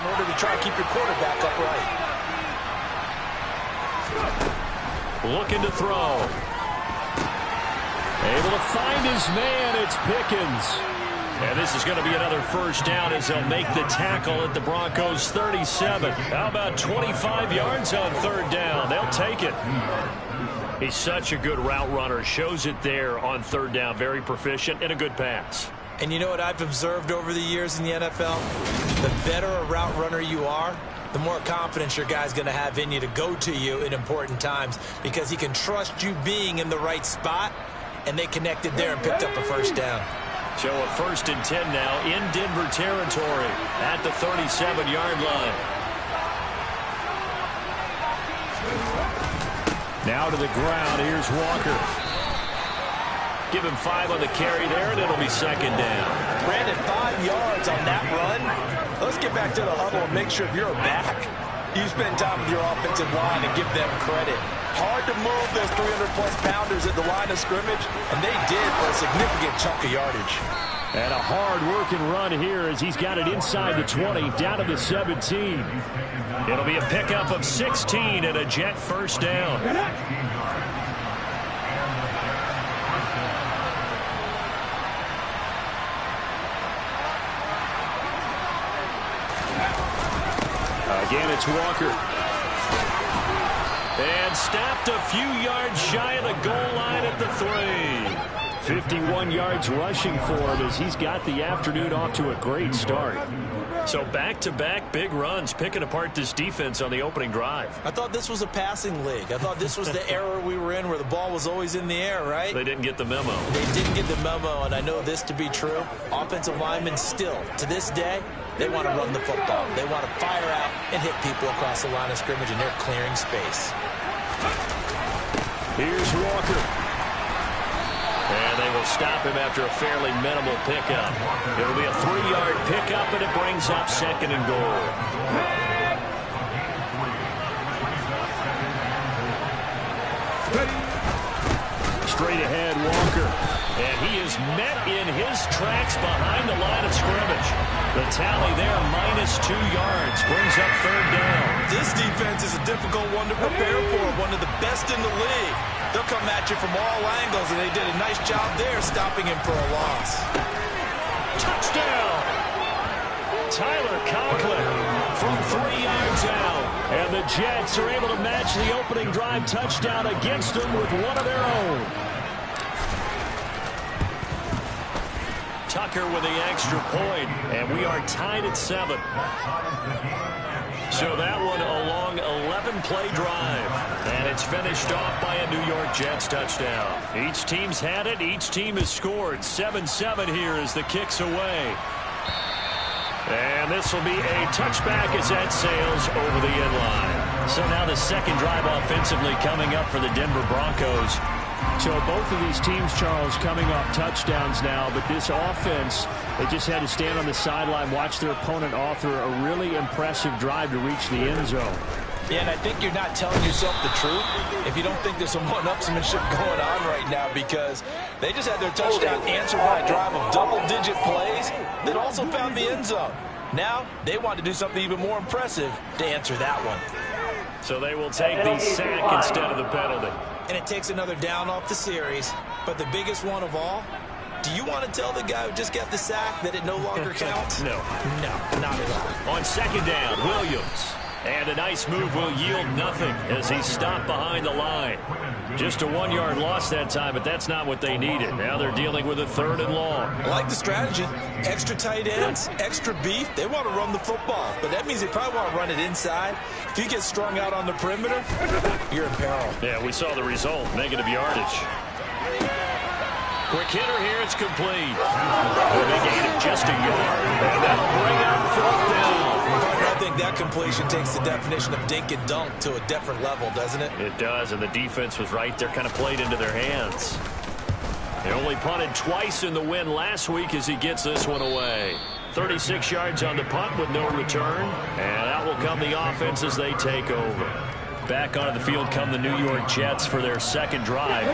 in order to try and keep your quarterback upright. Looking to throw. Able to find his man. It's Pickens. And this is going to be another first down as they'll make the tackle at the Broncos 37. How about 25 yards on third down? They'll take it. He's such a good route runner. Shows it there on third down. Very proficient and a good pass. And you know what I've observed over the years in the NFL? The better a route runner you are, the more confidence your guy's going to have in you to go to you in important times because he can trust you being in the right spot, and they connected there and picked up a first down. So a 1st and 10 now in Denver territory at the 37-yard line. Now to the ground. Here's Walker. Give him 5 on the carry there, and it'll be second down. Brandon, 5 yards on that run. Let's get back to the huddle and make sure if you're back, you spend time with your offensive line and give them credit. Hard to move those 300-plus pounders at the line of scrimmage, and they did for a significant chunk of yardage. And a hard-working run here as he's got it inside the 20, down to the 17. It'll be a pickup of 16 and a Jet first down. Again, it's Walker. And stopped a few yards shy of the goal line at the 3. 51 yards rushing for him as he's got the afternoon off to a great start. So back-to-back big runs, picking apart this defense on the opening drive. I thought this was a passing league. I thought this was the era we were in where the ball was always in the air, right? They didn't get the memo. They didn't get the memo, and I know this to be true. Offensive linemen still, to this day, they want to run the football. They want to fire out and hit people across the line of scrimmage, and they're clearing space. Here's Walker. And they will stop him after a fairly minimal pickup. It'll be a 3-yard pickup, and it brings up second and goal. Straight ahead, Walker. And he is met in his tracks behind the line of scrimmage. The tally there, -2 yards, brings up third down. This defense is a difficult one to prepare for, one of the best in the league. They'll come at you from all angles, and they did a nice job there stopping him for a loss. Touchdown! Tyler Conklin from 3 yards out. And the Jets are able to match the opening drive touchdown against them with one of their own. Tucker with the extra point, and we are tied at 7. So that one a long 11-play drive, and it's finished off by a New York Jets touchdown. Each team's had it. Each team has scored. 7-7 here as the kick's away. And this will be a touchback as that sails over the end line. So now the second drive offensively coming up for the Denver Broncos. So both of these teams, Charles, coming off touchdowns now, but this offense, they just had to stand on the sideline, watch their opponent author a really impressive drive to reach the end zone. Yeah, and I think you're not telling yourself the truth if you don't think there's some one-upsmanship going on right now, because they just had their touchdown answered by a drive of double-digit plays that also found the end zone. Now they want to do something even more impressive to answer that one. So they will take the sack instead of the penalty. And it takes another down off the series. But the biggest one of all, do you want to tell the guy who just got the sack that it no longer counts? No. No, not at all. On second down, Williams. And a nice move will yield nothing as he's stopped behind the line. Just a 1-yard loss that time, but that's not what they needed. Now they're dealing with a 3rd and long. I like the strategy. Extra tight ends, extra beef. They want to run the football, but that means they probably want to run it inside. If you get strung out on the perimeter, you're in peril. Yeah, we saw the result, negative yardage. Quick hitter here, it's complete. A big gain of just a yard, and that'll bring up 4th down. I think that completion takes the definition of dink and dunk to a different level, doesn't it? It does, and the defense was right there, kind of played into their hands. They only punted twice in the win last week as he gets this one away. 36 yards on the punt with no return, and out will come the offense as they take over. Back onto the field come the New York Jets for their second drive.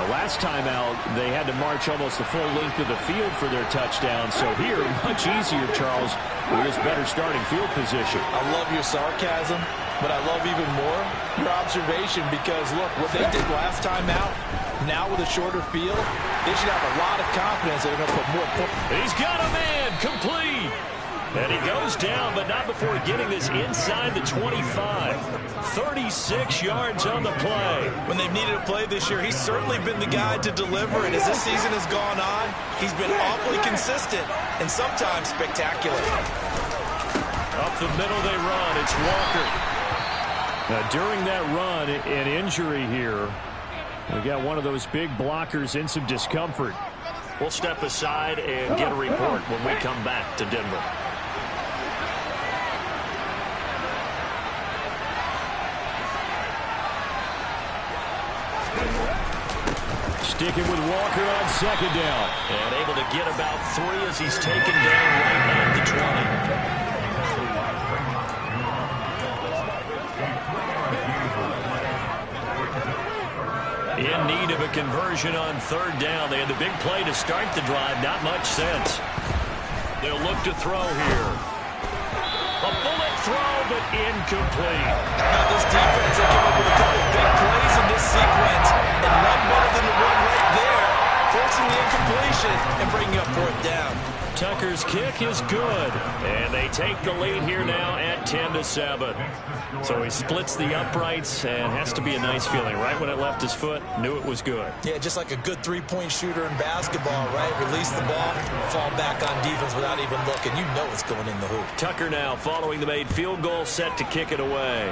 The last time out, they had to march almost the full length of the field for their touchdown. So here, much easier, Charles, with this better starting field position. I love your sarcasm, but I love even more your observation because, look, what they did last time out, now with a shorter field, they should have a lot of confidence they're going to put more points. He's got a man, complete. And he goes down, but not before getting this inside the 25. 36 yards on the play. When they've needed a play this year, he's certainly been the guy to deliver. And as this season has gone on, he's been awfully consistent and sometimes spectacular. Up the middle they run. It's Walker. Now, during that run, an injury here. We got one of those big blockers in some discomfort. We'll step aside and get a report when we come back to Denver. Sticking with Walker on second down. And able to get about 3 as he's taken down right at the 20. In need of a conversion on third down. They had the big play to start the drive. Not much sense. They'll look to throw here. A bullet throw, but incomplete. Now this defense, they came up with a couple big plays in this sequence, and none better than the one right there, forcing the incompletion and bringing up fourth down. Tucker's kick is good, and they take the lead here now at 10-7. So he splits the uprights, and has to be a nice feeling. Right when it left his foot, knew it was good. Yeah, just like a good three-point shooter in basketball, right? Release the ball, fall back on defense without even looking. You know it's going in the hoop. Tucker now following the made field goal, set to kick it away.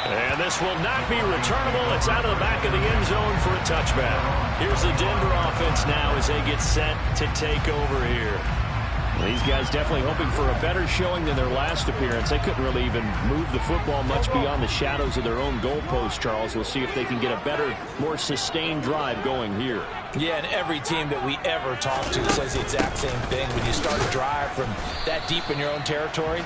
And this will not be returnable. It's out of the back of the end zone for a touchback. Here's the Denver offense now as they get set to take over here. These guys definitely hoping for a better showing than their last appearance. They couldn't really even move the football much beyond the shadows of their own goalpost, Charles. We'll see if they can get a better, more sustained drive going here. Yeah, and every team that we ever talk to says the exact same thing. When you start a drive from that deep in your own territory,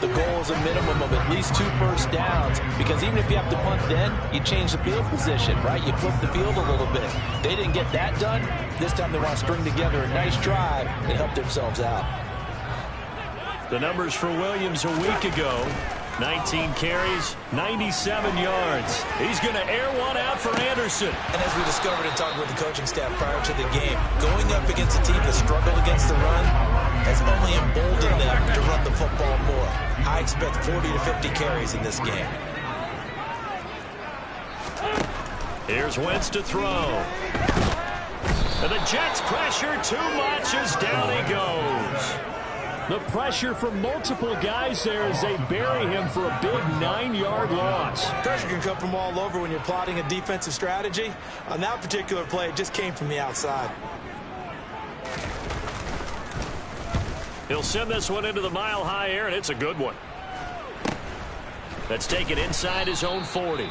the goal is a minimum of at least 2 first downs, because even if you have to punt then, you change the field position, right? You flip the field a little bit. They didn't get that done. This time they want to string together a nice drive and help themselves out. The numbers for Williams a week ago: 19 carries, 97 yards. He's going to air one out for Anderson. And as we discovered in talking with the coaching staff prior to the game, going up against a team that struggled against the run has only emboldened them to run the football more. I expect 40 to 50 carries in this game. Here's Wentz to throw. And the Jets pressure too much as down he goes. The pressure from multiple guys there as they bury him for a big 9-yard loss. Pressure can come from all over when you're plotting a defensive strategy. On that particular play, it just came from the outside. He'll send this one into the mile-high air, and it's a good one. That's taken inside his own 40.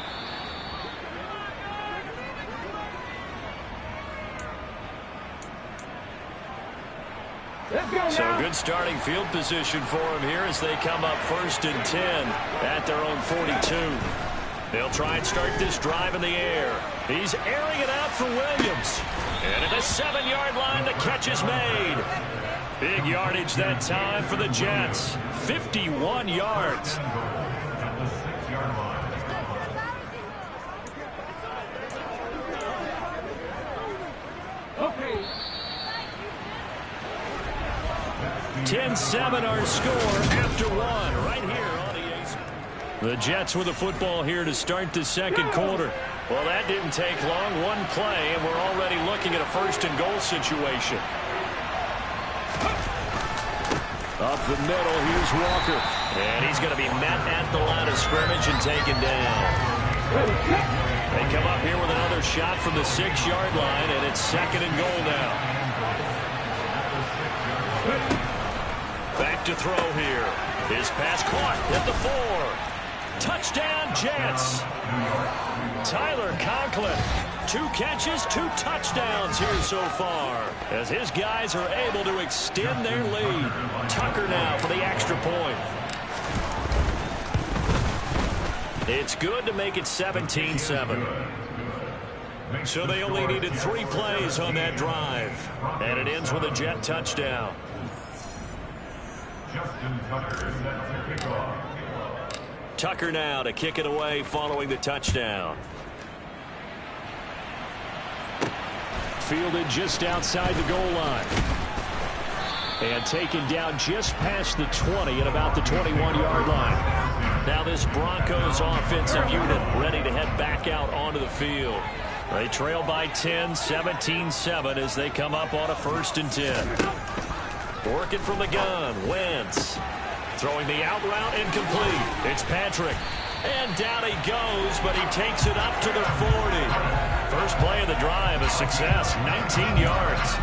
So good starting field position for him here as they come up 1st and 10 at their own 42. They'll try and start this drive in the air. He's airing it out for Williams. And at the 7-yard line, the catch is made. Big yardage that time for the Jets. 51 yards. Okay. 10-7 our score after one right here on EA. The Jets with the football here to start the second quarter. Well, that didn't take long. One play, and we're already looking at a 1st and goal situation. Up the middle, here's Walker. And he's going to be met at the line of scrimmage and taken down. They come up here with another shot from the 6-yard line, and it's 2nd and goal now. Back to throw here. His pass caught at the 4. Touchdown, Jets. Tyler Conklin. 2 catches, 2 touchdowns here so far, as his guys are able to extend their lead. Tucker now for the extra point. It's good to make it 17-7. So they only needed 3 plays on that drive. And it ends with a Jet touchdown. Tucker now to kick it away following the touchdown. Fielded just outside the goal line. And taken down just past the 20 at about the 21-yard line. Now this Broncos offensive unit ready to head back out onto the field. They trail by 10, 17-7 as they come up on a 1st and 10. Working from the gun, Wentz. Throwing the out route incomplete. It's Patrick. And down he goes, but he takes it up to the 40. First play of the drive, a success, 19 yards.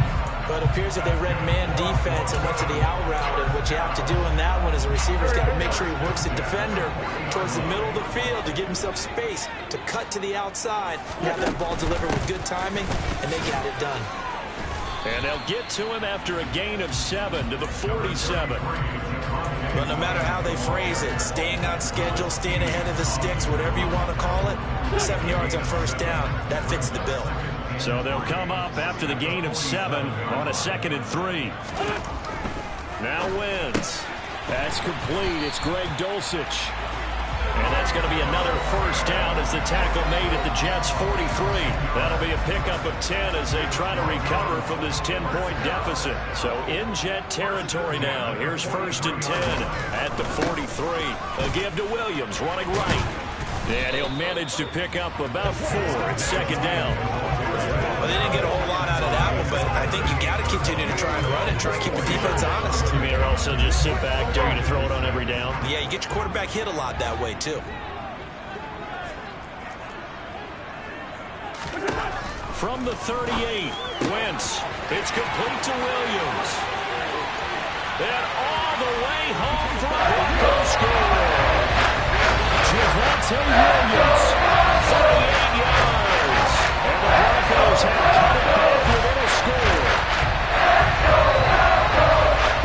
But it appears that they read man defense and went to the out route. And what you have to do in that one is a receiver's got to make sure he works the defender towards the middle of the field to give himself space to cut to the outside. You have that ball delivered with good timing, and they got it done. And they'll get to him after a gain of 7 to the 47. But no matter how they phrase it, staying on schedule, staying ahead of the sticks, whatever you want to call it, 7 yards on 1st down, that fits the bill. So they'll come up after the gain of 7 on a 2nd and 3. Now Wentz. That's complete. It's Greg Dulcich. And that's going to be another 1st down as the tackle made at the Jets' 43. That'll be a pickup of 10 as they try to recover from this 10-point deficit. So in Jet territory now. Here's 1st and 10 at the 43. A give to Williams running right. And he'll manage to pick up about 4 at 2nd down. Well, they didn't get a whole lot out of that one, but I think you got to continue to try and run it, try and keep the defense honest. You mean, or also just sit back, dare you to throw it on every down? Yeah, you get your quarterback hit a lot that way, too. From the 38, Wentz. It's complete to Williams. And all the way home for a Broncos score. Javonte Williams, 38 yards. And the Broncos have cut it back within a score.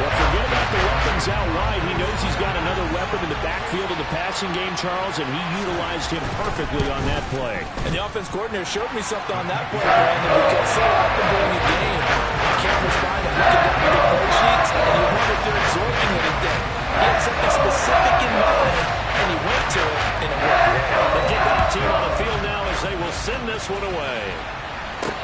Well, forget about the weapons out wide. He knows he's got another weapon in the backfield of the passing game, Charles, and he utilized him perfectly on that play. And the offense coordinator showed me something on that play, Brandon, because so often during the game, the camera's fine and looking down at the play sheets, and you wonder if they're absorbing anything. He had something specific in mind, and he went to it, and it worked well. The kickoff team on the field now as they will send this one away.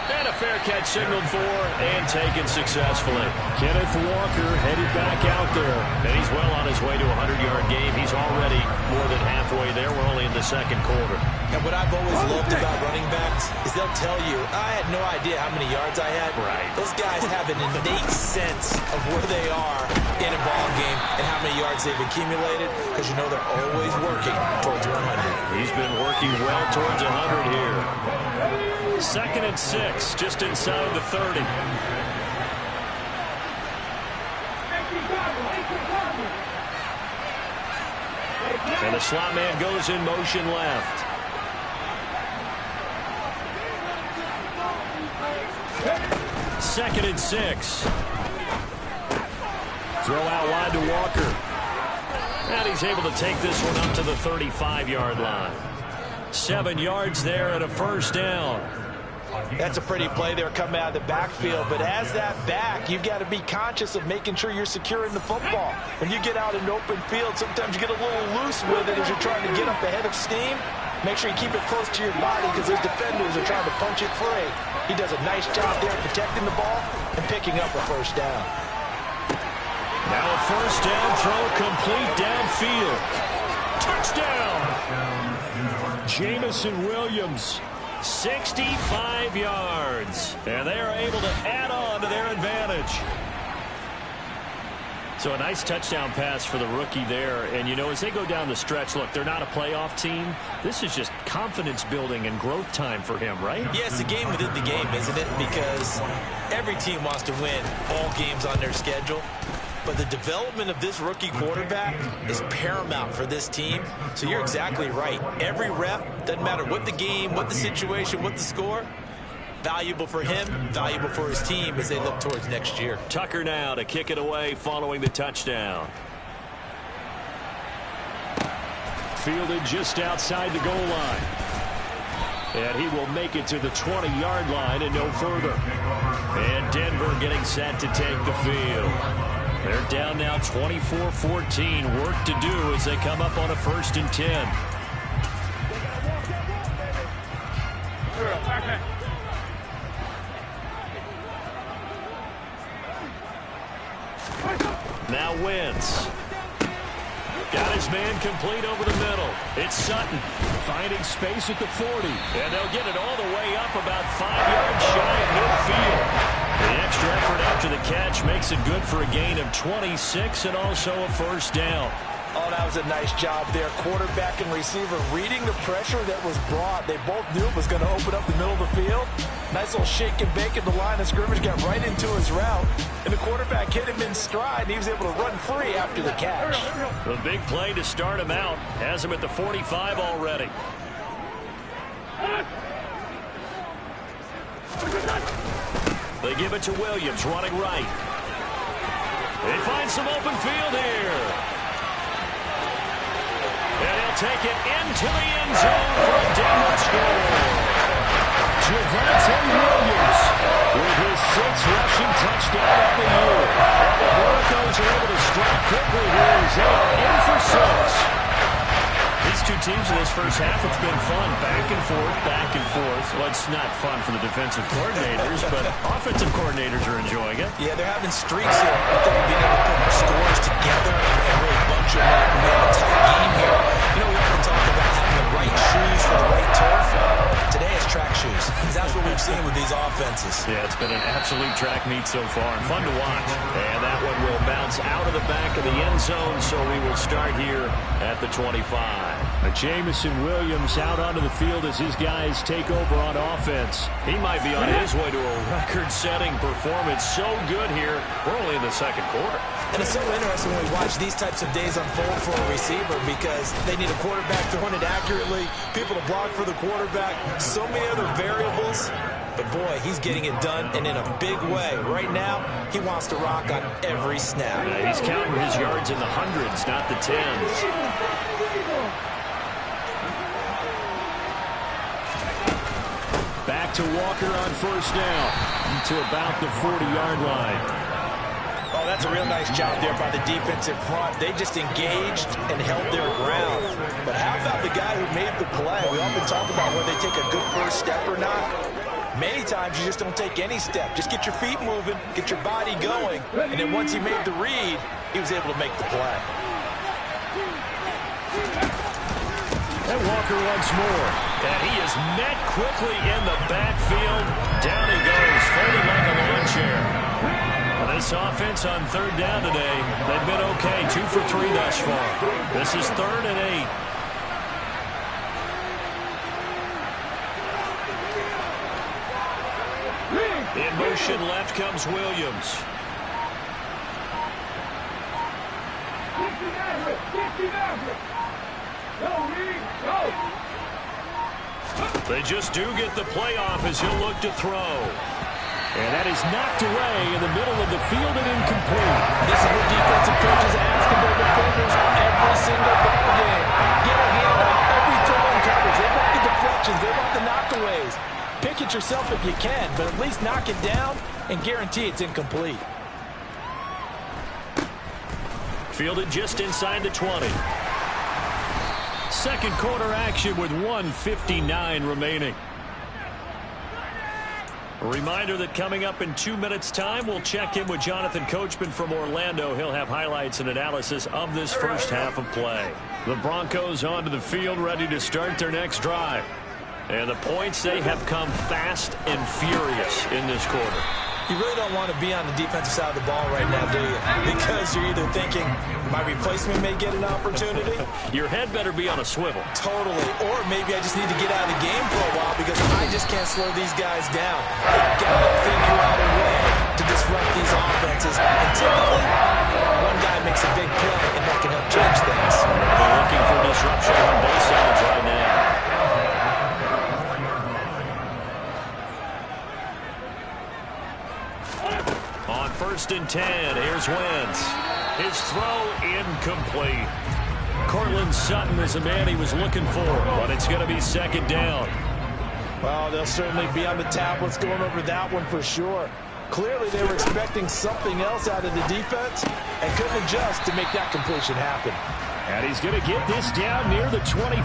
And a fair catch signaled for and taken successfully. Kenneth Walker headed back out there. And he's well on his way to a 100-yard game. He's already more than halfway there. We're only in the 2nd quarter. And what I've always loved about running backs is they'll tell you, I had no idea how many yards I had. Right. Those guys have an innate sense of where they are in a ball game and how many yards they've accumulated, because you know they're always working towards 100. He's been working well towards 100 here. 2nd and 6, just inside the 30. And the slot man goes in motion left. Second and 6. Throw out wide to Walker. And he's able to take this one up to the 35-yard line. 7 yards there and a 1st down. That's a pretty play there coming out of the backfield, but as that back, you've got to be conscious of making sure you're securing the football. When you get out in open field, sometimes you get a little loose with it as you're trying to get up ahead of steam. Make sure you keep it close to your body because those defenders are trying to punch it free. He does a nice job there protecting the ball and picking up a 1st down. Now a 1st down throw complete downfield. Touchdown! Jamison Williams, 65 yards. And they are able to add on to their advantage. So a nice touchdown pass for the rookie there. And, you know, as they go down the stretch, look, they're not a playoff team. This is just confidence building and growth time for him, right? Yeah, it's a game within the game, isn't it? Because every team wants to win all games on their schedule. But the development of this rookie quarterback is paramount for this team. So you're exactly right. Every rep, doesn't matter what the game, what the situation, what the score, valuable for him, valuable for his team as they look towards next year. Tucker now to kick it away following the touchdown. Fielded just outside the goal line. And he will make it to the 20-yard line and no further. And Denver getting set to take the field. They're down now 24-14. Work to do as they come up on a 1st and 10. Now Wentz. Got his man complete over the middle. It's Sutton finding space at the 40. And they'll get it all the way up about 5 yards shy of midfield. The extra effort after the catch makes it good for a gain of 26 and also a 1st down. Oh, that was a nice job there. Quarterback and receiver reading the pressure that was brought. They both knew it was going to open up the middle of the field. Nice little shake and bake at the line of scrimmage. Got right into his route. And the quarterback hit him in stride. And he was able to run free after the catch. The big play to start him out. Has him at the 45 already. They give it to Williams running right. They find some open field here. And he'll take it into the end zone for a Denver score. Javonte Williams with his 6th rushing touchdown of the year. And the Broncos are able to strike quickly here as they are in for 6. These two teams in this first half, it's been fun. Back and forth, back and forth. Well, it's not fun for the defensive coordinators, but offensive coordinators are enjoying it. Yeah, they're having streaks here. I think being able to put scores together and really bunch them up. We have a tight game here. You know, we often talk about having the right shoes for the right turf. Today it's track shoes. That's what we've seen with these offenses. Yeah, it's been an absolute track meet so far. And fun to watch. And that one will bounce out of the back of the end zone, so we will start here at the 25. Jamison Williams out onto the field as his guys take over on offense. He might be on his way to a record-setting performance. So good here. We're only in the 2nd quarter. And it's so interesting when we watch these types of days unfold for a receiver because they need a quarterback throwing it accurately, people to block for the quarterback, so many other variables. But, boy, he's getting it done, and in a big way. Right now, he wants to rock on every snap. Yeah, he's counting his yards in the hundreds, not the tens. Back to Walker on 1st down to about the 40-yard line. Oh, that's a real nice job there by the defensive front. They just engaged and held their ground. But how about the guy who made the play? We often talk about whether they take a good first step or not. Many times you just don't take any step. Just get your feet moving, get your body going, and then once he made the read, he was able to make the play. And Walker once more. And he is met quickly in the backfield. Down he goes, folded like a lawn chair. Well, this offense on 3rd down today, they've been okay. 2 for 3 thus far. This is 3rd and 8. In motion left comes Williams. They just do get the play off as he'll look to throw. And that is knocked away in the middle of the field and incomplete. This is what defensive coaches ask of their defenders every single ball game. Get a hand on every throw in coverage. They want the deflections. They want the knockaways. Pick it yourself if you can, but at least knock it down and guarantee it's incomplete. Fielded just inside the 20. 2nd quarter action with 1:59 remaining. A reminder that coming up in 2 minutes' time, we'll check in with Jonathan Coachman from Orlando. He'll have highlights and analysis of this first half of play. The Broncos onto the field, ready to start their next drive. And the points, they have come fast and furious in this quarter. You really don't want to be on the defensive side of the ball right now, do you? Because you're either thinking, my replacement may get an opportunity. Your head better be on a swivel. Totally. Or maybe I just need to get out of the game for a while because I just can't slow these guys down. They've got to figure out a way to disrupt these offenses. And typically, one guy makes a big play, and that can help change things. They're looking for disruption on both sides right now. On 1st and 10, here's Wentz. His throw incomplete. Courtland Sutton is the man he was looking for, but it's going to be 2nd down. Well, they'll certainly be on the tablets going over that one for sure. Clearly, they were expecting something else out of the defense and couldn't adjust to make that completion happen. And he's going to get this down near the 25.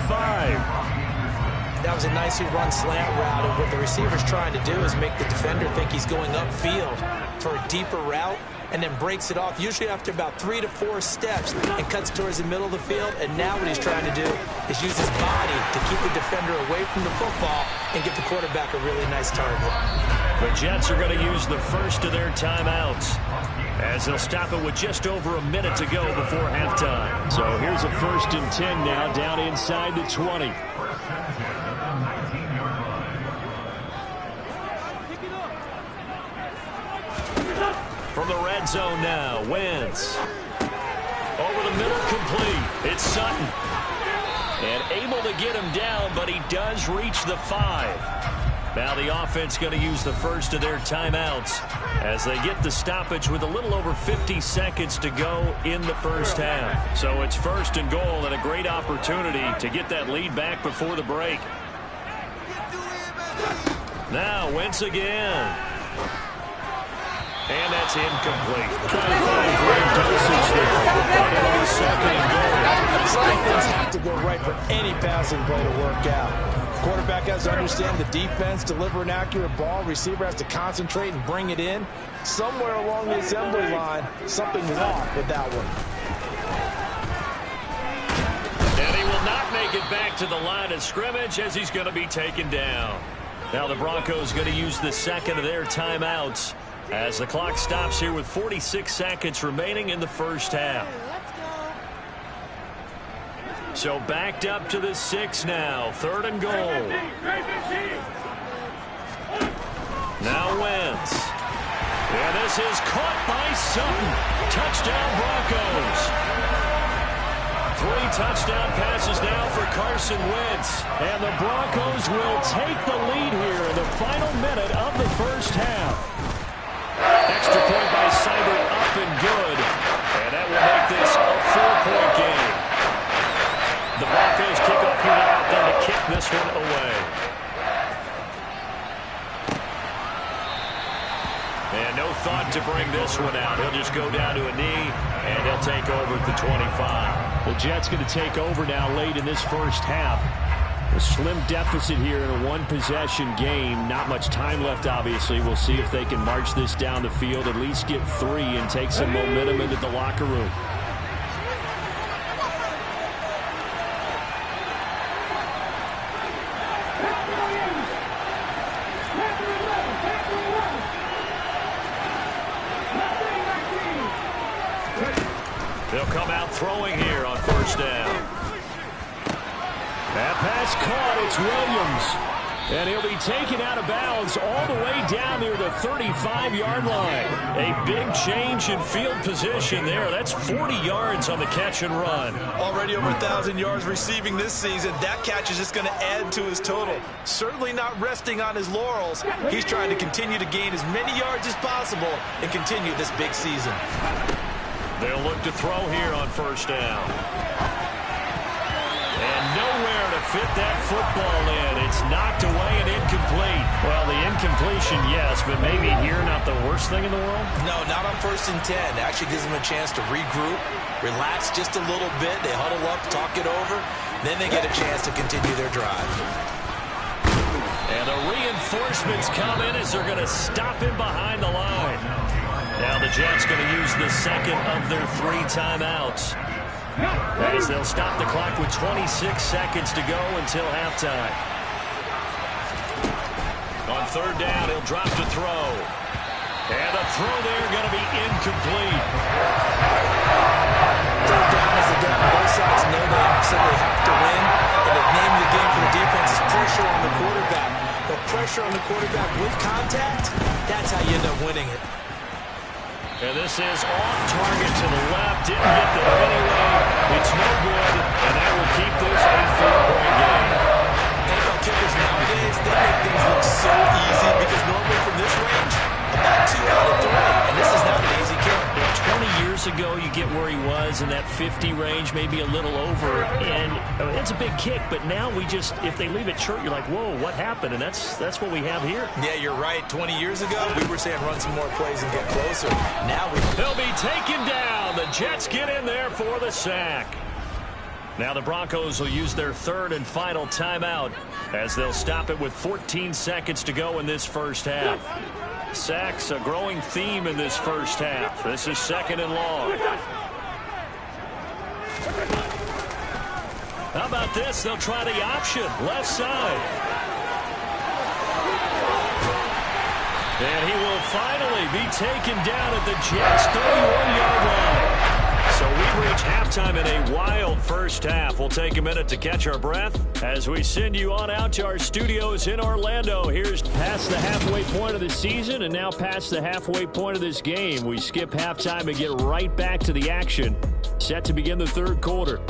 That was a nicely run slant route, and what the receiver's trying to do is make the defender think he's going upfield for a deeper route, and then breaks it off, usually after about 3 to 4 steps, and cuts towards the middle of the field. And now what he's trying to do is use his body to keep the defender away from the football and give the quarterback a really nice target. The Jets are going to use the first of their timeouts, as they'll stop it with just over a minute to go before halftime. So here's a 1st and 10 now, down inside the 20. From the red zone now, Wentz. Over the middle, complete. It's Sutton. And able to get him down, but he does reach the 5. Now the offense going to use the first of their timeouts as they get the stoppage with a little over 50 seconds to go in the first half. So it's 1st and goal, and a great opportunity to get that lead back before the break. Now Wentz again. And that's incomplete. Trying to find great dosage there. And it'll be 2nd and goal. Some things have to go right for any passing play to work out. Quarterback has to understand the defense, deliver an accurate ball. Receiver has to concentrate and bring it in. Somewhere along the assembly line, something's off with that one. And he will not make it back to the line of scrimmage as he's going to be taken down. Now the Broncos going to use the 2nd of their timeouts as the clock stops here with 46 seconds remaining in the first half. So backed up to the 6 now. 3rd and goal. Now Wentz. And this is caught by Sutton. Touchdown Broncos. 3 touchdown passes now for Carson Wentz. And the Broncos will take the lead here in the final minute of the first half. Extra point by Seibert, up and good. And that will make this a 4-point game. The Broncos kick off here out then to kick this one away. And no thought to bring this one out. He'll just go down to a knee, and they'll take over at the 25. The Jets going to take over now late in this first half. A slim deficit here in a one-possession game. Not much time left, obviously. We'll see if they can march this down the field, at least get 3, and take some momentum into the locker room. They'll come out throwing here on 1st down. That pass caught. It's Williams. And he'll be taken out of bounds all the way down near the 35-yard line. A big change in field position there. That's 40 yards on the catch and run. Already over 1,000 yards receiving this season. That catch is just going to add to his total. Certainly not resting on his laurels. He's trying to continue to gain as many yards as possible and continue this big season. They'll look to throw here on 1st down. And nowhere to fit that football in. It's knocked away and incomplete. Well, the incompletion, yes, but maybe here not the worst thing in the world? No, not on 1st and 10. It actually gives them a chance to regroup, relax just a little bit. They huddle up, talk it over. Then they get a chance to continue their drive. And the reinforcements come in as they're going to stop him behind the line. Now the Jets going to use the 2nd of their 3 timeouts, as they'll stop the clock with 26 seconds to go until halftime. On 3rd down, he'll drop to throw. And the throw there going to be incomplete. 3rd down is the down. Both sides know they absolutely have to win. And the name of the game for the defense is pressure on the quarterback. But pressure on the quarterback with contact, that's how you end up winning it. And this is off target to the left. Didn't get there anyway. It's no good, and that will keep this a 4-point game. NFL kickers nowadays, they make things look so easy because normally from this range, about 2 out of 3. And this is not an easy kick. 20 years years ago, you get where he was in that 50 range, maybe a little over, and it's a big kick. But now if they leave it short, you're like, whoa, what happened? And that's what we have here. Yeah, you're right. 20 years ago, we were saying run some more plays and get closer. Now they'll be taken down. The Jets get in there for the sack. Now the Broncos will use their third and final timeout as they'll stop it with 14 seconds to go in this first half. Sacks, a growing theme in this first half. This is second and long. How about this? They'll try the option, left side. And he will finally be taken down at the Jets' 31-yard line. So we reach halftime in a wild first half. We'll take a minute to catch our breath as we send you on out to our studios in Orlando. Here's past the halfway point of the season and now past the halfway point of this game. We skip halftime and get right back to the action. Set to begin the third quarter.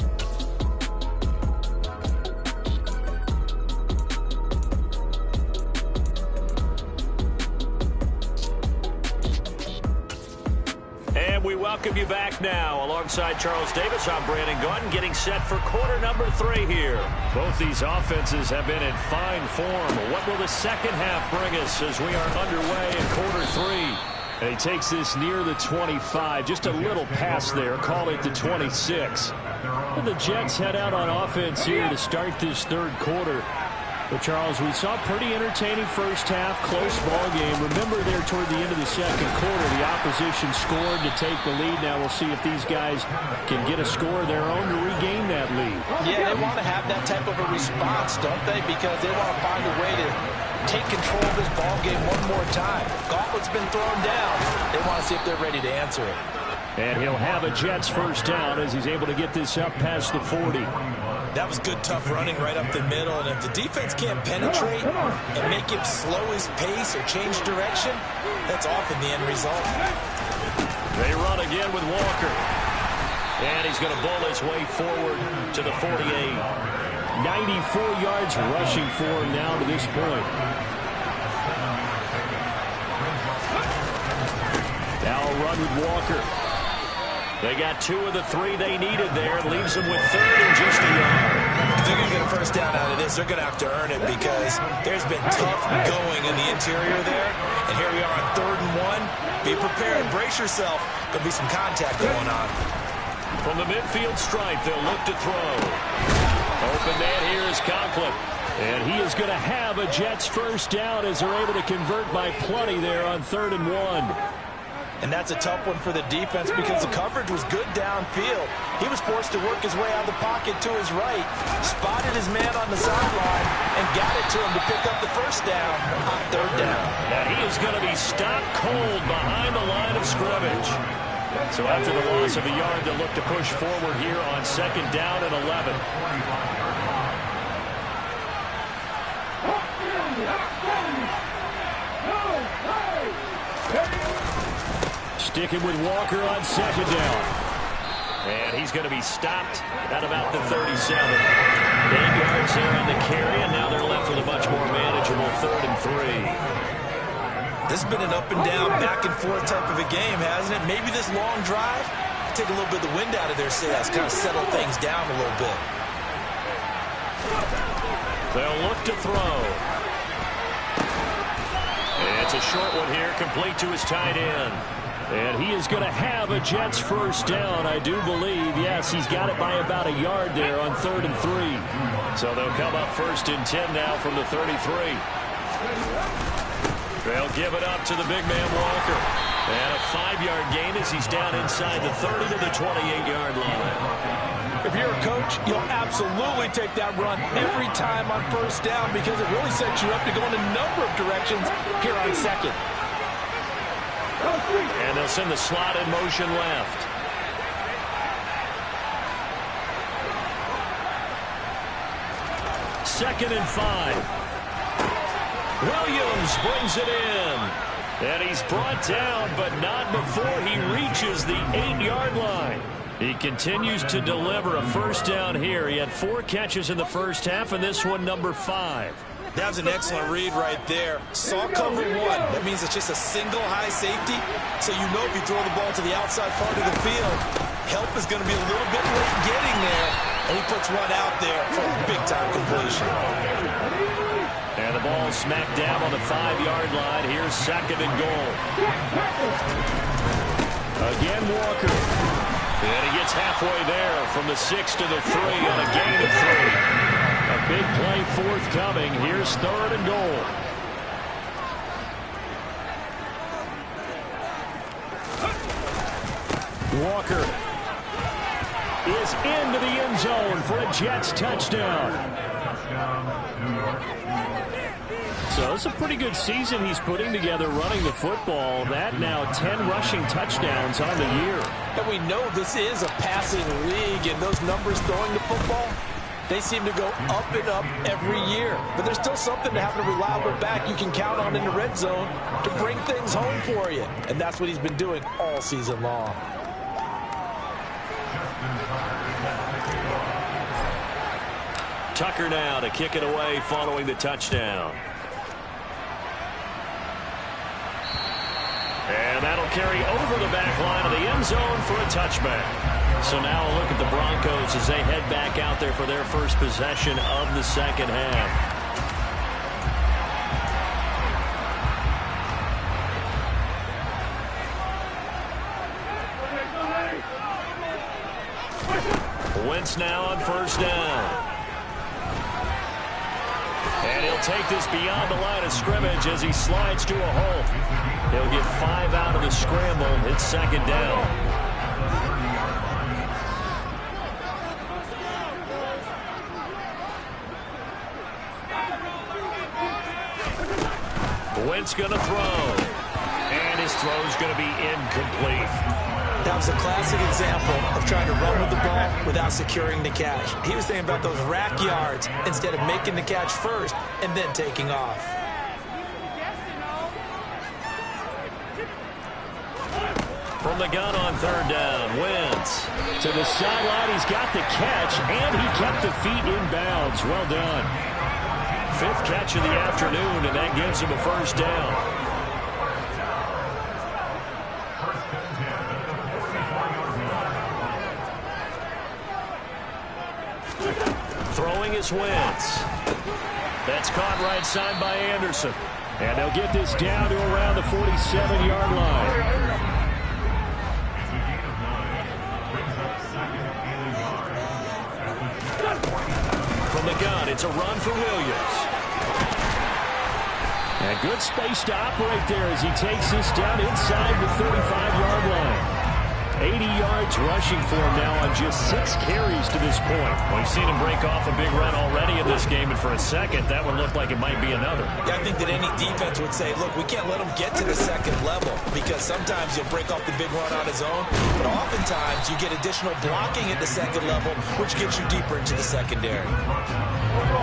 We welcome you back now. Alongside Charles Davis, I'm Brandon Gaudin, getting set for quarter number 3 here. Both these offenses have been in fine form. What will the second half bring us as we are underway in quarter 3? And he takes this near the 25, just a little past there, call it the 26. And the Jets head out on offense here to start this third quarter. But, Charles, we saw a pretty entertaining first half, close ball game. Remember there toward the end of the second quarter, the opposition scored to take the lead. Now we'll see if these guys can get a score of their own to regain that lead. Yeah, they want to have that type of a response, don't they? Because they want to find a way to take control of this ball game one more time. Gauntlet's been thrown down. They want to see if they're ready to answer it. And he'll have a Jets first down as he's able to get this up past the 40. That was good, tough running right up the middle. And if the defense can't penetrate and make him slow his pace or change direction, that's often the end result. They run again with Walker. And he's going to bowl his way forward to the 48. 94 yards rushing for him now to this point. Now a run with Walker. They got 2 of the 3 they needed there. Leaves them with third and just a yard. If they're going to get a first down out of this, they're going to have to earn it because there's been tough going in the interior there. And here we are on 3rd and 1. Be prepared. Brace yourself. There'll be some contact going on. From the midfield stripe, they'll look to throw. Open man here is Conklin. And he is going to have a Jets first down as they're able to convert by plenty there on 3rd and 1. And that's a tough one for the defense because the coverage was good downfield. He was forced to work his way out of the pocket to his right, spotted his man on the sideline, and got it to him to pick up the first down on 3rd down. Now he is going to be stopped cold behind the line of scrimmage. So after the loss of a yard, they'll look to push forward here on 2nd down and 11. Sticking with Walker on 2nd down. And he's going to be stopped at about the 37. 8 yards there on the carry, and now they're left with a much more manageable 3rd and 3. This has been an up and down, back and forth type of a game, hasn't it? Maybe this long drive take a little bit of the wind out of their sails, kind of settle things down a little bit. They'll look to throw. It's a short one here, complete to his tight end. And he is going to have a Jets first down, I do believe. Yes, he's got it by about a yard there on 3rd and 3. So they'll come up 1st and 10 now from the 33. They'll give it up to the big man Walker. And a 5-yard gain as he's down inside the 30 to the 28-yard line. If you're a coach, you'll absolutely take that run every time on first down because it really sets you up to go in a number of directions here on 2nd. And they'll send the slot in motion left. Second and 5. Williams brings it in. And he's brought down, but not before he reaches the 8-yard line. He continues to deliver a first down here. He had 4 catches in the first half, and this one number 5. That was an excellent read right there. Saw cover one. That means it's just a single high safety. So you know if you throw the ball to the outside part of the field, help is going to be a little bit late getting there. And he puts one out there for a big-time completion. And the ball smacked down on the 5-yard line. Here's second and goal. Again, Walker. And he gets halfway there from the 6 to the 3 on a gain of 3. A big play forthcoming. Here's third and goal. Walker is into the end zone for a Jets touchdown. So it's a pretty good season he's putting together running the football. That now 10 rushing touchdowns on the year. And we know this is a passing league, and those numbers throwing the football, they seem to go up and up every year. But there's still something to having a reliable back you can count on in the red zone to bring things home for you. And that's what he's been doing all season long. Tucker now to kick it away following the touchdown. And that'll carry over the back line of the end zone for a touchback. So now a look at the Broncos as they head back out there for their first possession of the second half. Wentz now on first down. And he'll take this beyond the line of scrimmage as he slides to a hole. He'll get 5 out of the scramble. It's second down. Wentz going to throw. And his throw's going to be incomplete. That was a classic example of trying to run with the ball without securing the catch. He was thinking about those rack yards instead of making the catch first and then taking off. From the gun on third down, Wentz to the sideline. He's got the catch, and he kept the feet in bounds. Well done. 5th catch of the afternoon, and that gives him a first down. Throwing is Wentz. That's caught right side by Anderson. And they'll get this down to around the 47-yard line. From the gun, it's a run for Williams. And good space to operate there as he takes this down inside the 35-yard line. 80 yards rushing for him now on just 6 carries to this point. We've seen him break off a big run already in this game, and for a second, that would look like it might be another. Yeah, I think that any defense would say, look, we can't let him get to the second level because sometimes you'll break off the big run on his own, but oftentimes you get additional blocking at the second level, which gets you deeper into the secondary.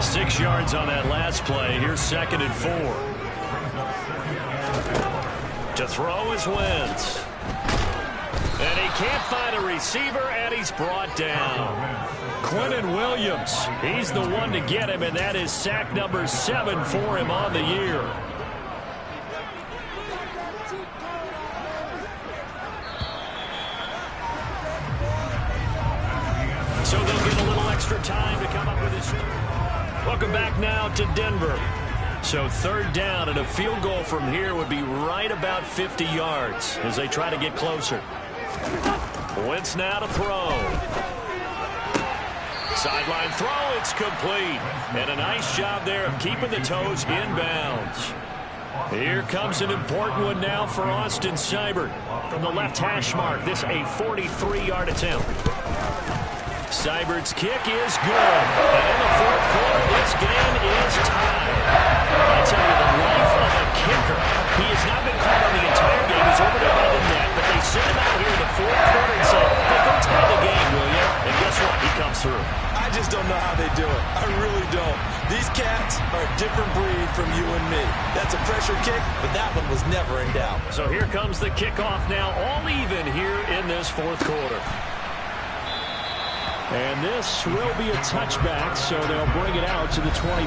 6 yards on that last play. Here's second and 4. To throw is Wentz. And he can't find a receiver, and he's brought down. Quinnen Williams, he's the one to get him, and that is sack number 7 for him on the year. So they'll get a little extra time to come up with his... Welcome back now to Denver. So third down, and a field goal from here would be right about 50 yards as they try to get closer. Wentz now to throw. Sideline throw, it's complete. And a nice job there of keeping the toes in bounds. Here comes an important one now for Austin Seibert. From the left hash mark, this a 43-yard attempt. Seibert's kick is good. And in the fourth quarter, this game is tied. I tell you, the life of a kicker. He has not been caught on the entire game. He's over there by the net, but they send him out here in the fourth quarter and say, hey, go tie the game, will you? And guess what? He comes through. I just don't know how they do it. I really don't. These cats are a different breed from you and me. That's a pressure kick, but that one was never in doubt. So here comes the kickoff now, all even here in this fourth quarter. And this will be a touchback, so they'll bring it out to the 25.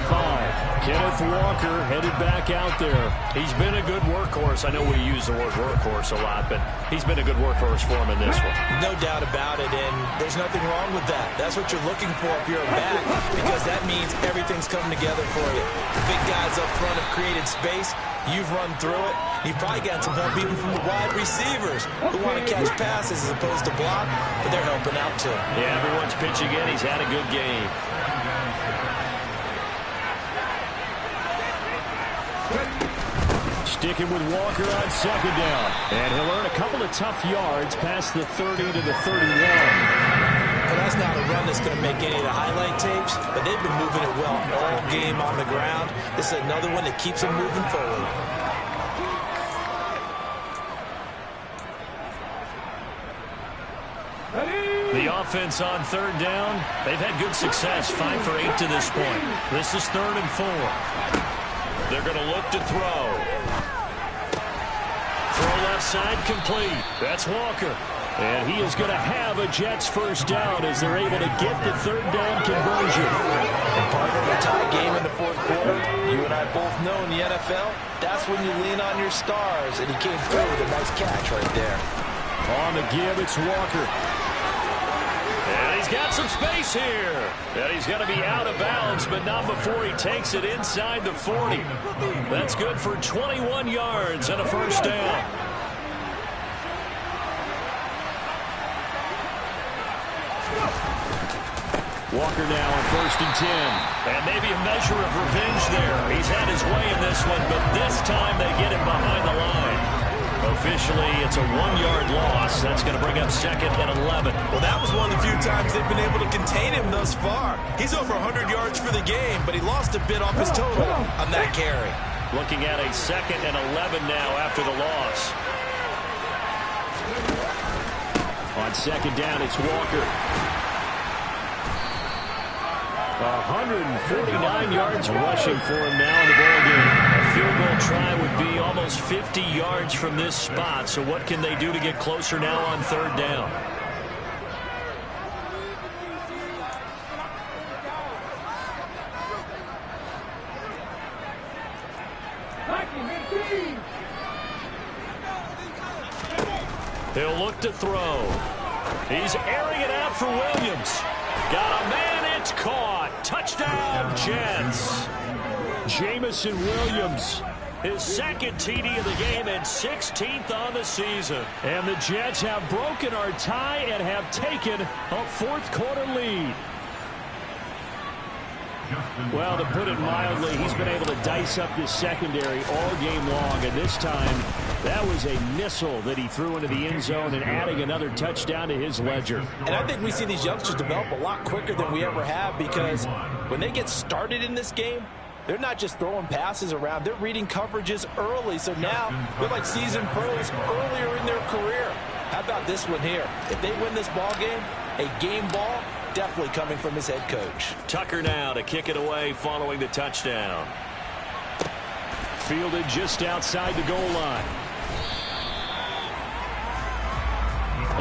Kenneth Walker headed back out there. He's been a good workhorse. I know we use the word workhorse a lot, but he's been a good workhorse for him in this one. No doubt about it, and there's nothing wrong with that. That's what you're looking for if you're a back, because that means everything's coming together for you. The big guys up front have created space. You've run through it. You've probably gotten some help even from the wide receivers who want to catch passes as opposed to block, but they're helping out too. Yeah, everyone's pitching in. He's had a good game. Sticking with Walker on second down. And he'll earn a couple of tough yards past the 30 to the 31. Well, that's not a run that's going to make any of the highlight tapes, but they've been moving it well all game on the ground. This is another one that keeps them moving forward. The offense on third down, they've had good success, 5 for 8 to this point. This is 3rd and 4. They're going to look to throw. Throw left side complete. That's Walker. And he is going to have a Jets first down as they're able to get the third down conversion. And partner, in a tie game in the fourth quarter, you and I both know in the NFL, that's when you lean on your stars, and he came through with a nice catch right there. On the give, it's Walker. And he's got some space here. And he's going to be out of bounds, but not before he takes it inside the 40. That's good for 21 yards and a first down. Walker now on 1st and 10. And maybe a measure of revenge there. He's had his way in this one, but this time they get him behind the line. Officially, it's a 1-yard loss. That's going to bring up 2nd and 11. Well, that was one of the few times they've been able to contain him thus far. He's over 100 yards for the game, but he lost a bit off his total on that carry. Looking at a 2nd and 11 now after the loss. On second down, it's Walker. 149 yards rushing for him now in the ballgame. A field goal try would be almost 50 yards from this spot. So what can they do to get closer now on third down? He'll look to throw. He's airing it out for Williams. Got a man, it's caught. Touchdown, Jets. Jamison Williams, his 2nd TD of the game and 16th on the season. And the Jets have broken our tie and have taken a 4th quarter lead. Well, to put it mildly, he's been able to dice up this secondary all game long, and this time that was a missile that he threw into the end zone and adding another touchdown to his ledger. And I think we see these youngsters develop a lot quicker than we ever have, because when they get started in this game, they're not just throwing passes around. They're reading coverages early. So now they're like seasoned pros earlier in their career. How about this one here? If they win this ball game, a game ball, definitely coming from his head coach. Tucker now to kick it away following the touchdown. Fielded just outside the goal line.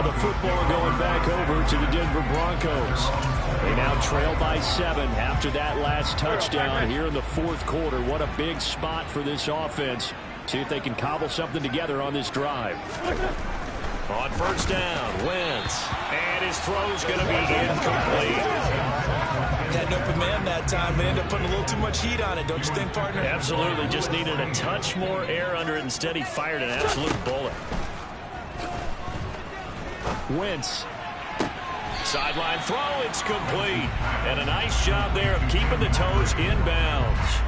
The football going back over to the Denver Broncos. They now trail by 7 after that last touchdown here in the 4th quarter. What a big spot for this offense. See if they can cobble something together on this drive. On first down, Wentz. And his throw's going to be incomplete. Had an open man that time, but ended up putting a little too much heat on it, don't you think, partner? Absolutely. Just needed a touch more air under it. Instead, he fired an absolute bullet. Wentz. Sideline throw, it's complete. And a nice job there of keeping the toes inbounds.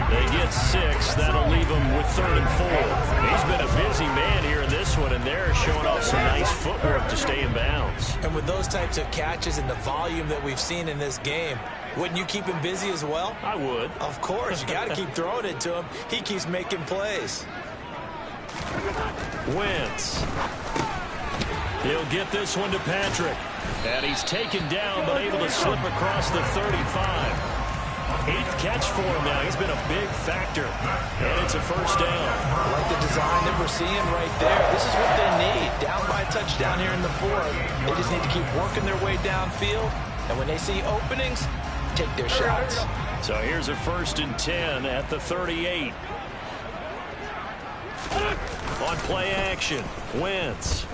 They get 6. That'll leave him with 3rd and 4. He's been a busy man here in this one, and they're showing off some nice footwork to stay in bounds. And with those types of catches and the volume that we've seen in this game, wouldn't you keep him busy as well? I would. Of course. You got to keep throwing it to him. He keeps making plays. Wentz. He'll get this one to Patrick. And he's taken down, but able to slip across the 35. 8th catch for him now. He's been a big factor. And it's a first down. I like the design that we're seeing right there. This is what they need. Down by a touchdown here in the 4th. They just need to keep working their way downfield And when they see openings, take their shots. So here's a 1st and 10 at the 38. On play action, Wentz.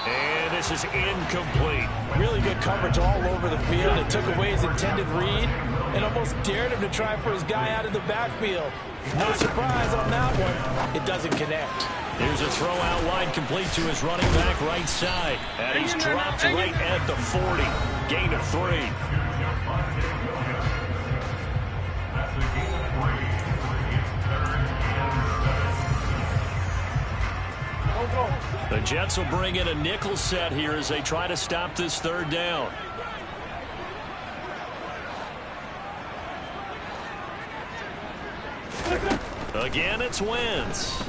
And this is incomplete. Really good coverage all over the field. It took away his intended read and almost dared him to try for his guy out of the backfield. No surprise on that one. It doesn't connect. Here's a throw out wide complete to his running back right side. And he's dropped right at the 40. Gain of 3. The Jets will bring in a nickel set here as they try to stop this 3rd down. Again, it's Wentz.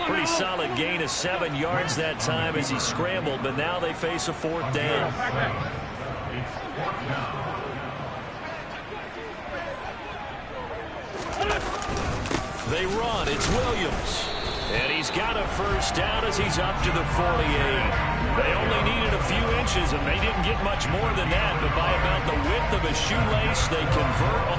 Pretty solid gain of 7 yards that time as he scrambled, but now they face a 4th down. They run. It's Williams. And he's got a 1st down as he's up to the 48. They only needed a few inches, and they didn't get much more than that. But by about the width of a shoelace, they convert.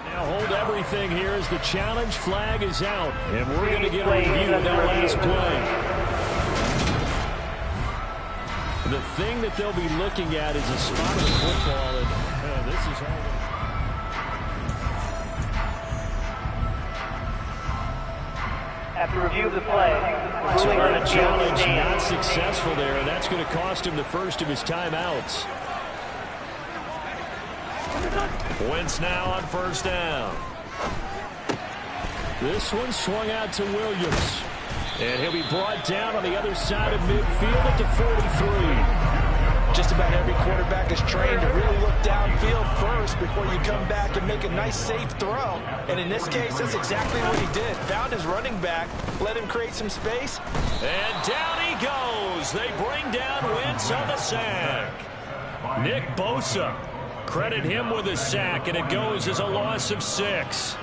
Now hold everything here as the challenge flag is out. And we're going to get a review of that last play. The thing that they'll be looking at is a spot of the football. And this is all. After review of the play, so that challenge not successful there, and that's going to cost him the 1st of his timeouts. Wentz now on 1st down. This one swung out to Williams. And he'll be brought down on the other side of midfield at the 43. Just about every quarterback is trained to really look downfield first before you come back and make a nice, safe throw. And in this case, that's exactly what he did. Found his running back, let him create some space. And down he goes. They bring down Wentz on the sack. Nick Bosa. Credit him with a sack, and it goes as a loss of 6.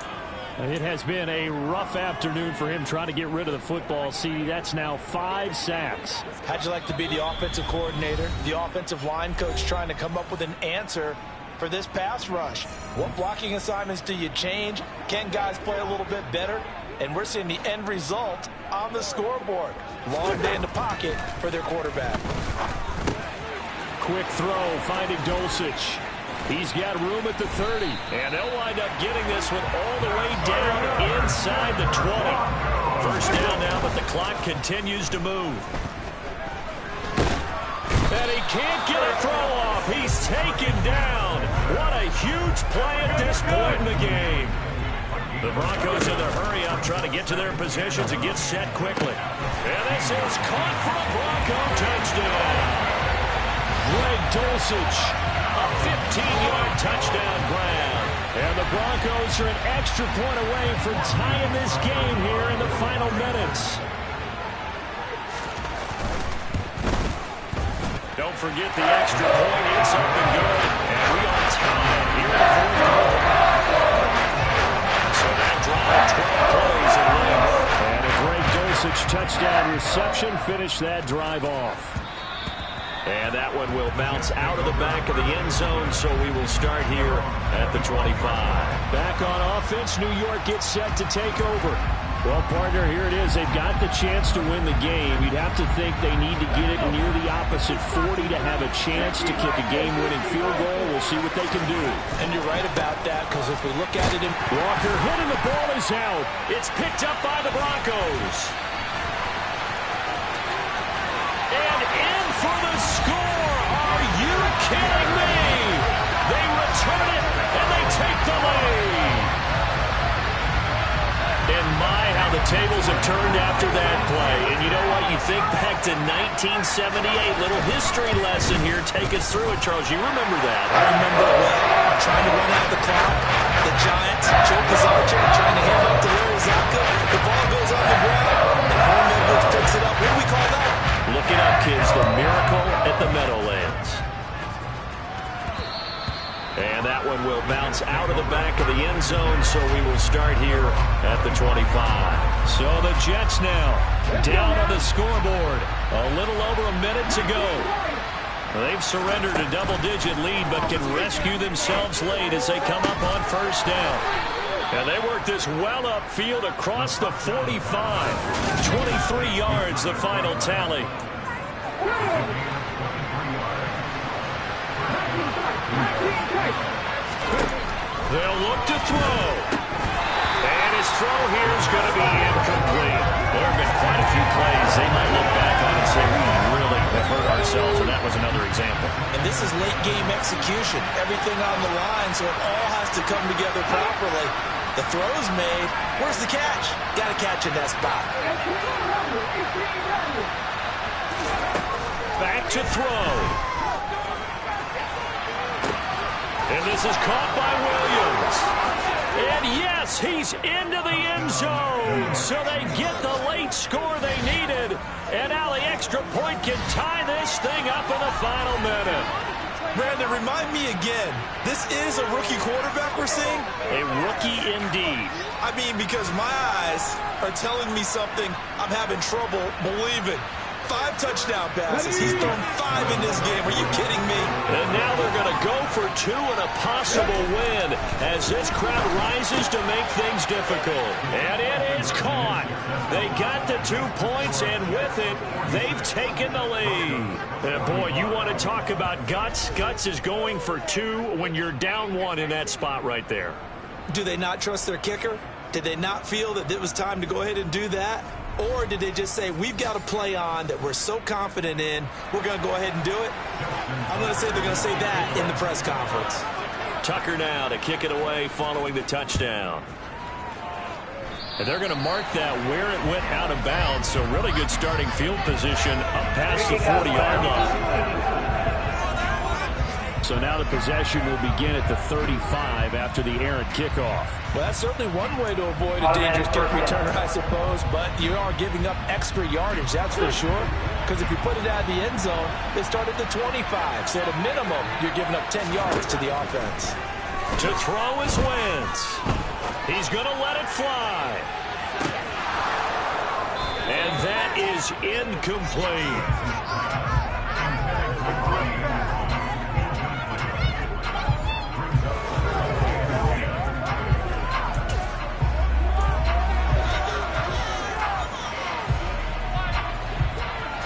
It has been a rough afternoon for him trying to get rid of the football. See, that's now 5 sacks. How'd you like to be the offensive coordinator, the offensive line coach trying to come up with an answer for this pass rush? What blocking assignments do you change? Can guys play a little bit better? And we're seeing the end result on the scoreboard. Long day in the pocket for their quarterback. Quick throw, finding Dulcich. He's got room at the 30, and they'll wind up getting this one all the way down inside the 20. 1st down now, but the clock continues to move. And he can't get a throw off. He's taken down. What a huge play at this point in the game. The Broncos in the hurry-up trying to get to their positions and get set quickly. And this is caught for a Bronco touchdown. Greg Dulcich. A 15-yard touchdown grab. And the Broncos are an extra point away from tying this game here in the final minutes. Don't forget the extra point. It's up and good. And we are tied here in the 4th quarter. So that drive, 12 plays in length. And a Greg Dulcich touchdown reception finished that drive off. And that one will bounce out of the back of the end zone, so we will start here at the 25. Back on offense, New York gets set to take over. Well, partner, here it is. They've got the chance to win the game. You'd have to think they need to get it near the opposite 40 to have a chance to kick a game-winning field goal. We'll see what they can do. And you're right about that, because if we look at it in Walker hitting the ball is out. It's picked up by the Broncos. And in for the score. Are you kidding me? They return it, and they take the lead. And my, how the tables have turned after that play. And you know what? You think back to 1978. Little history lesson here. Take us through it, Charles. You remember that. I remember it well. Trying to run out the clock. The Giants, Joe Kazarchik trying to hand up to Larry Zonka. The ball goes on the ground, and Home Edwards picks it up. What do we call that? Look it up, kids. The miracle at the Meadowlands. And that one and will bounce out of the back of the end zone, so we will start here at the 25. So the Jets now down on the scoreboard. A little over a minute to go. They've surrendered a double-digit lead, but can rescue themselves late as they come up on first down. And they work this well upfield across the 45. 23 yards, the final tally. They'll look to throw. And his throw here is going to be incomplete. There have been quite a few plays they might look back on and say, we really have hurt ourselves, and that was another example. And this is late-game execution. Everything on the line, so it all has to come together properly. The throw's made. Where's the catch? Got to catch in that spot. Back to throw. And this is caught by Williams. And yes, he's into the end zone. So they get the late score they needed. And now the extra point can tie this thing up in the final minute. Brandon, remind me again, this is a rookie quarterback we're seeing? A rookie indeed. I mean, because my eyes are telling me something I'm having trouble believing. 5 touchdown passes. He's thrown 5 in this game. Are you kidding me? And now they're going to go for 2 and a possible win as this crowd rises to make things difficult. And it is caught. They got the 2 points, and with it, they've taken the lead. And boy, you want to talk about guts. Guts is going for 2 when you're down 1 in that spot right there. Do they not trust their kicker? Did they not feel that it was time to go ahead and do that? Or did they just say, we've got a play on that we're so confident in, we're going to go ahead and do it? I'm going to say they're going to say that in the press conference. Tucker now to kick it away following the touchdown. And they're going to mark that where it went out of bounds, so really good starting field position up past the 40-yard line. So now the possession will begin at the 35 after the errant kickoff. Well, that's certainly one way to avoid a dangerous kick returner, I suppose, but you are giving up extra yardage, that's for sure. Because if you put it out of the end zone, they start at the 25. So at a minimum, you're giving up 10 yards to the offense. To throw is Wentz. He's going to let it fly. And that is incomplete.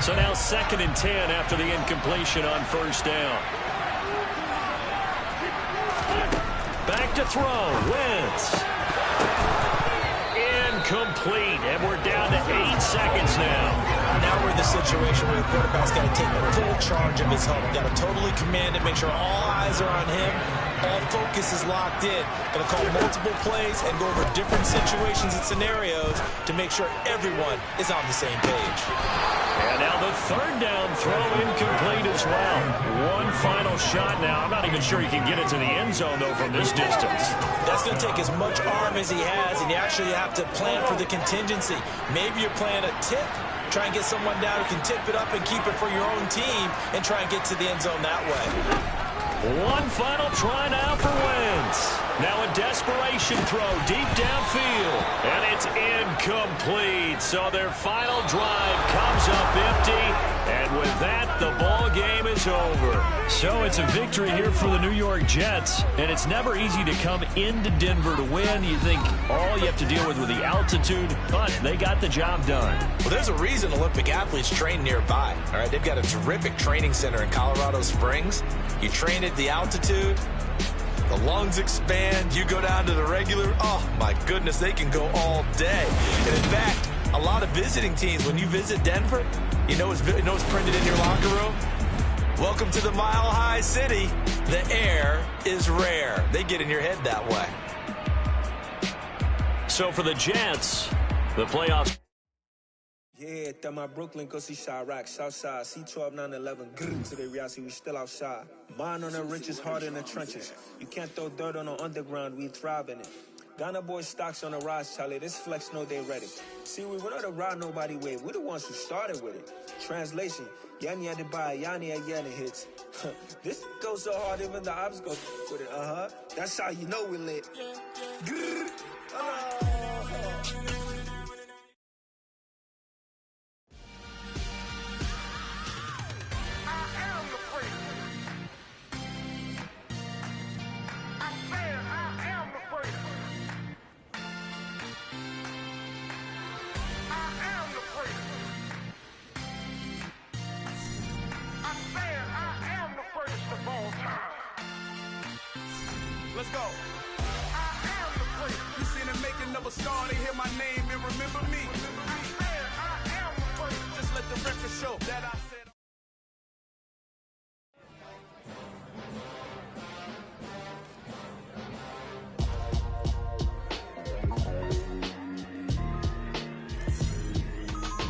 So now 2nd and 10 after the incompletion on first down. Back to throw. Wentz. Incomplete. And we're down to 8 seconds now. Now we're in the situation where the quarterback's got to take full charge of his huddle. Got to totally command it, make sure all eyes are on him. All focus is locked in. Going to call multiple plays and go over different situations and scenarios to make sure everyone is on the same page. And now the 3rd down throw incomplete as well. One final shot now. I'm not even sure he can get it to the end zone, though, from this distance. That's going to take as much arm as he has, and you actually have to plan for the contingency. Maybe you're playing a tip. Try and get someone down who can tip it up and keep it for your own team and try and get to the end zone that way. One final try now for Wentz. Now a desperation throw deep downfield. And it's incomplete. So their final drive comes up empty. And with that, the ball game is over. So it's a victory here for the New York Jets. And it's never easy to come into Denver to win. You think all you have to deal with the altitude, but they got the job done. Well, there's a reason Olympic athletes train nearby. All right, they've got a terrific training center in Colorado Springs. You train at the altitude, the lungs expand, you go down to the regular, oh my goodness, they can go all day. And in fact, a lot of visiting teams, when you visit Denver, you know it's printed in your locker room? Welcome to the Mile High City. The air is rare. They get in your head that way. So for the Jets, the playoffs. Yeah, that my Brooklyn, go see Chirac, Southside, C12, 911, grrr, to the reality, we still outside. Mine on the riches, hard in the trenches. You can't throw dirt on the underground, we thrive in it. Ghana boy stocks on the rise, Charlie. This flex know they ready. See, we went on the ride nobody way. We the ones who started with it. Translation, Yanni had to buy, Yanni again it hits. This goes so hard, even the ops go with it. That's how you know we lit. Let's go. I am the first. You seen the making of a star, they hear my name and remember me. I am the first. Just let the record show that I said.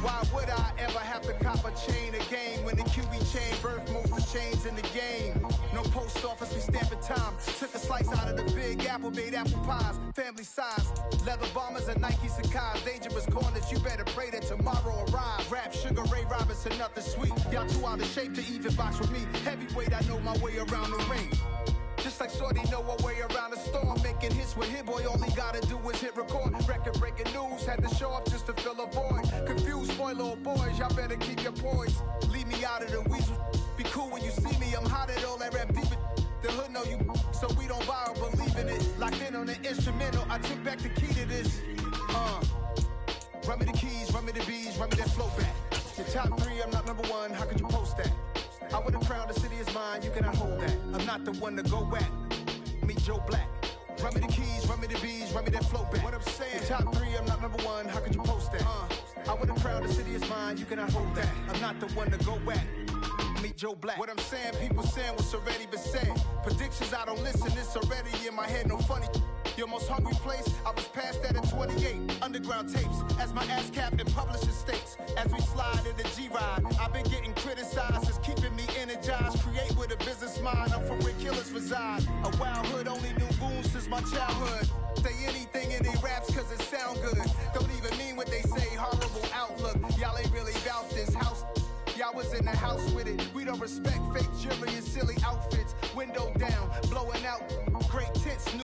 Why would I ever have to cop a chain again when the QB chain birth moves the chains in the game? No post office, we stamping time. Took a slice out of the big apple, made apple pies, family size. Leather bombers and Nike Sacai's. Dangerous corners, you better pray that tomorrow arrive. Rap, Sugar Ray Robinson, nothing sweet. Y'all too out of shape to even box with me. Heavyweight, I know my way around the ring. Just like Shorty know a way around the storm. Making hits with Hit Boy, all he gotta do is hit record. Record breaking news, had to show up just to fill a void. Confused boy, little boys, y'all better keep your poise. Leave me out of the weasel. Be cool when you see me, I'm hot at all that rap deep. The hood know you, so we don't borrow, believe in it. Locked in on the instrumental, I took back the key to this. Run me the keys, run me the bees, run me that flow back. The top 3, I'm not number 1, how could you post that? I would have crowned the city is mine, you cannot hold that. I'm not the one to go back. Meet Joe Black. Run me the keys, run me the bees, run me that flow back. What I'm saying, the top 3, I'm not number 1, how could you post that? I would have crowned the city is mine, you cannot hold that. I'm not the one to go back. Meet Joe Black. What I'm saying, people saying what's already been said. Predictions, I don't listen, it's already in my head, no funny. Your most hungry place, I was past that at 28. Underground tapes, as my ass cap in publishing states. As we slide in the G-Ride, I've been getting criticized, it's keeping me energized. Create with a business mind, I'm from where killers reside. A wild hood, only knew goons since my childhood. Say anything in their raps cause it sound good. Don't even mean what they say, horrible outlook. Y'all ain't really about this house. Y'all was in the house with it. We don't respect fake jewelry and silly outfits. Window down, blowing out, great tits.